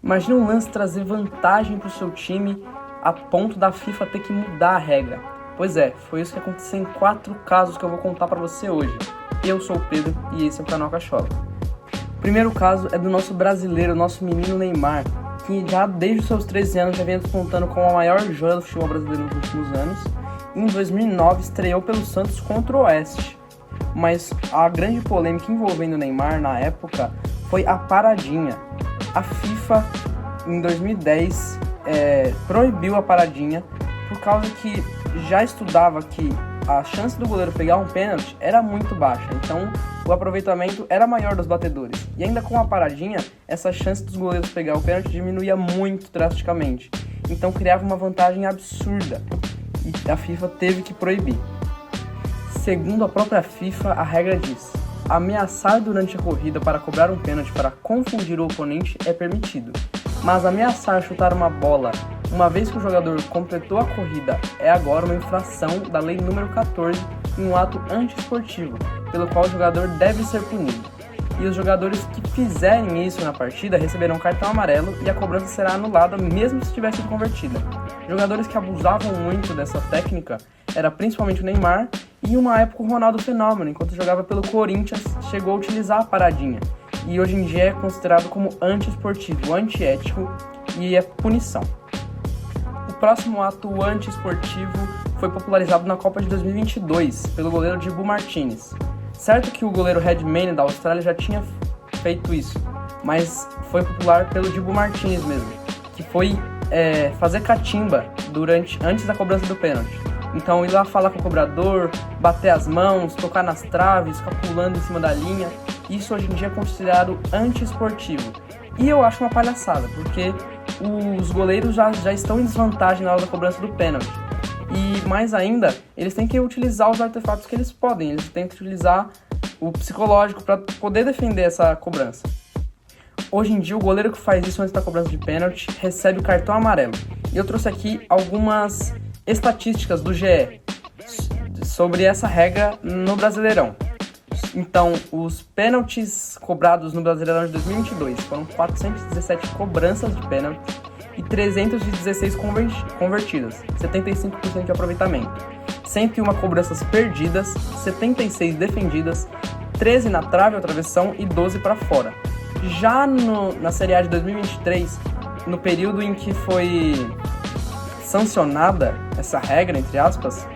Imagina um lance trazer vantagem para o seu time a ponto da FIFA ter que mudar a regra. Pois é, foi isso que aconteceu em 4 casos que eu vou contar para você hoje. Eu sou o Pedro e esse é o canal Cachola. O primeiro caso é do nosso brasileiro, nosso menino Neymar, que já desde os seus 13 anos já vem despontando como a maior joia do futebol brasileiro nos últimos anos. E em 2009 estreou pelo Santos contra o Oeste. Mas a grande polêmica envolvendo o Neymar na época foi a paradinha. A FIFA, em 2010, proibiu a paradinha por causa que já estudava que a chance do goleiro pegar um pênalti era muito baixa, então o aproveitamento era maior dos batedores. E ainda com a paradinha, essa chance dos goleiros pegar o pênalti diminuía muito drasticamente, então criava uma vantagem absurda e a FIFA teve que proibir. Segundo a própria FIFA, a regra diz: ameaçar durante a corrida para cobrar um pênalti para confundir o oponente é permitido, mas ameaçar chutar uma bola uma vez que o jogador completou a corrida é agora uma infração da lei número 14 e um ato antiesportivo, pelo qual o jogador deve ser punido. E os jogadores que fizerem isso na partida receberão cartão amarelo e a cobrança será anulada mesmo se tivesse sido convertida. Jogadores que abusavam muito dessa técnica era principalmente o Neymar e uma época o Ronaldo Fenômeno, enquanto jogava pelo Corinthians, chegou a utilizar a paradinha. E hoje em dia é considerado como antiesportivo, antiético e é punição. O próximo ato antiesportivo foi popularizado na Copa de 2022 pelo goleiro Dibu Martínez. Certo que o goleiro Redmayne da Austrália já tinha feito isso, mas foi popular pelo Dibu Martínez mesmo, que foi fazer catimba antes da cobrança do pênalti. Então ir lá falar com o cobrador, bater as mãos, tocar nas traves, ficar pulando em cima da linha. Isso hoje em dia é considerado antiesportivo. E eu acho uma palhaçada, porque os goleiros já estão em desvantagem na hora da cobrança do pênalti. E mais ainda, eles têm que utilizar os artefatos que eles podem. Eles têm que utilizar o psicológico para poder defender essa cobrança. Hoje em dia, o goleiro que faz isso antes da cobrança de pênalti recebe o cartão amarelo. E eu trouxe aqui algumas estatísticas do GE sobre essa regra no Brasileirão. Então, os pênaltis cobrados no Brasileirão de 2022 foram 417 cobranças de pênalti e 316 convertidas, 75% de aproveitamento. 101 cobranças perdidas, 76 defendidas, 13 na trave ou travessão e 12 para fora. Já na Série A de 2023, no período em que foi sancionada essa regra, entre aspas,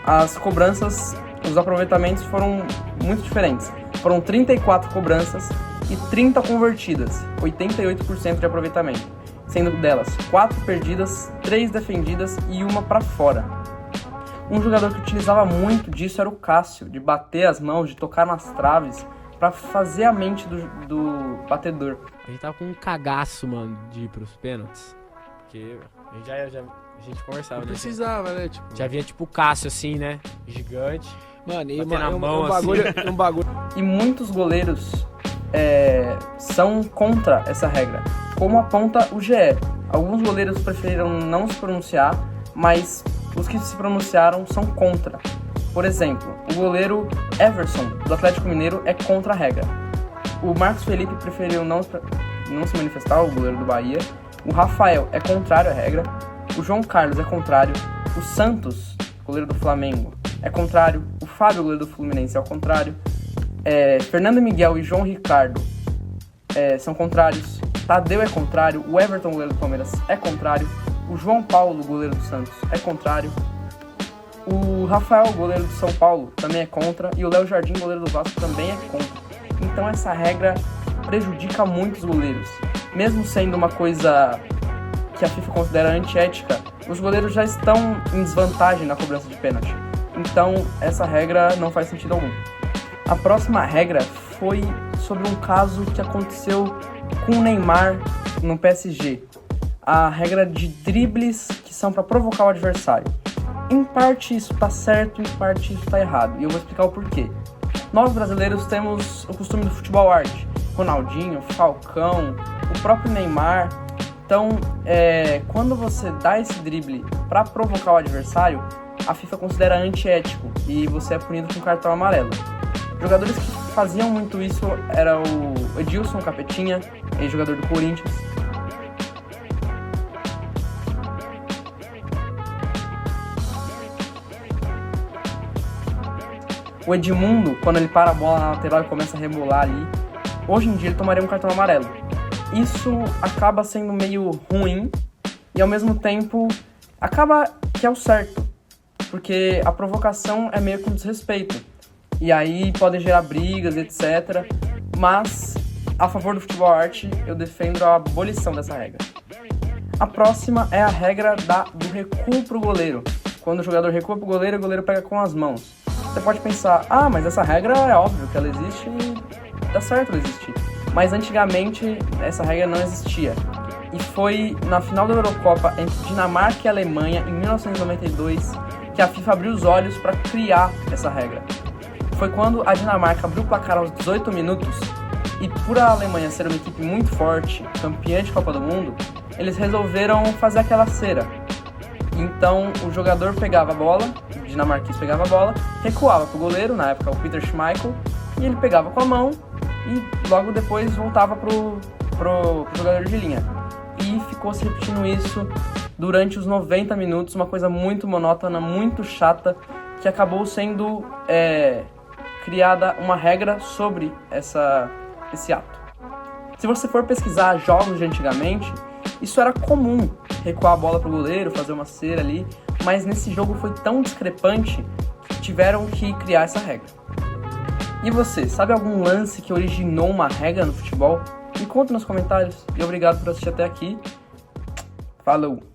as cobranças, os aproveitamentos foram muito diferentes. Foram 34 cobranças e 30 convertidas, 88% de aproveitamento, sendo delas 4 perdidas, 3 defendidas e 1 para fora. Um jogador que utilizava muito disso era o Cássio, de bater as mãos, de tocar nas traves, para fazer a mente do batedor. A gente tava com um cagaço, mano, de ir pros pênaltis. Porque a gente conversava, Não né? precisava, né? Tipo... Já via tipo o Cássio assim, né? Gigante. Mano, e um bagulho. E muitos goleiros são contra essa regra, como aponta o GE. Alguns goleiros preferiram não se pronunciar, mas os que se pronunciaram são contra. Por exemplo, o goleiro Everson, do Atlético Mineiro, é contra a regra. O Marcos Felipe preferiu não se manifestar, o goleiro do Bahia. O Rafael é contrário à regra. O João Carlos é contrário. O Santos, goleiro do Flamengo, é contrário. O Fábio, goleiro do Fluminense, é o contrário. Fernando Miguel e João Ricardo são contrários. Tadeu é contrário. O Everton, goleiro do Palmeiras, é contrário. O João Paulo, goleiro do Santos, é contrário. O Rafael, goleiro do São Paulo, também é contra. E o Léo Jardim, goleiro do Vasco, também é contra. Então essa regra prejudica muitos goleiros. Mesmo sendo uma coisa que a FIFA considera antiética, os goleiros já estão em desvantagem na cobrança de pênalti. Então essa regra não faz sentido algum. A próxima regra foi sobre um caso que aconteceu com o Neymar no PSG. A regra de dribles que são para provocar o adversário. Em parte isso está certo, em parte isso está errado. E eu vou explicar o porquê. Nós brasileiros temos o costume do futebol arte. Ronaldinho, Falcão, o próprio Neymar. Então, quando você dá esse drible para provocar o adversário, a FIFA considera antiético e você é punido com cartão amarelo. Jogadores que faziam muito isso era o Edilson Capetinha, ex-jogador do Corinthians. O Edmundo, quando ele para a bola na lateral e começa a rebolar ali, hoje em dia ele tomaria um cartão amarelo. Isso acaba sendo meio ruim e ao mesmo tempo acaba que é o certo, porque a provocação é meio que um desrespeito. E aí pode gerar brigas, etc. Mas, a favor do futebol arte, eu defendo a abolição dessa regra. A próxima é a regra do recuo pro goleiro. Quando o jogador recua pro goleiro, o goleiro pega com as mãos. Você pode pensar, mas essa regra é óbvio que ela existe e dá certo ela existir. Mas antigamente essa regra não existia. E foi na final da Eurocopa entre Dinamarca e Alemanha, em 1992, que a FIFA abriu os olhos para criar essa regra. Foi quando a Dinamarca abriu o placar aos 18 minutos e por a Alemanha ser uma equipe muito forte, campeã de Copa do Mundo, eles resolveram fazer aquela cera. Então o jogador pegava a bola, o dinamarquês pegava a bola, recuava pro goleiro, na época o Peter Schmeichel, e ele pegava com a mão e logo depois voltava pro jogador de linha. E ficou se repetindo isso durante os 90 minutos, uma coisa muito monótona, muito chata, que acabou sendo criada uma regra sobre esse ato. Se você for pesquisar jogos de antigamente, isso era comum, recuar a bola pro goleiro, fazer uma cera ali, mas nesse jogo foi tão discrepante que tiveram que criar essa regra. E você, sabe algum lance que originou uma regra no futebol? Me conta nos comentários e obrigado por assistir até aqui. Falou!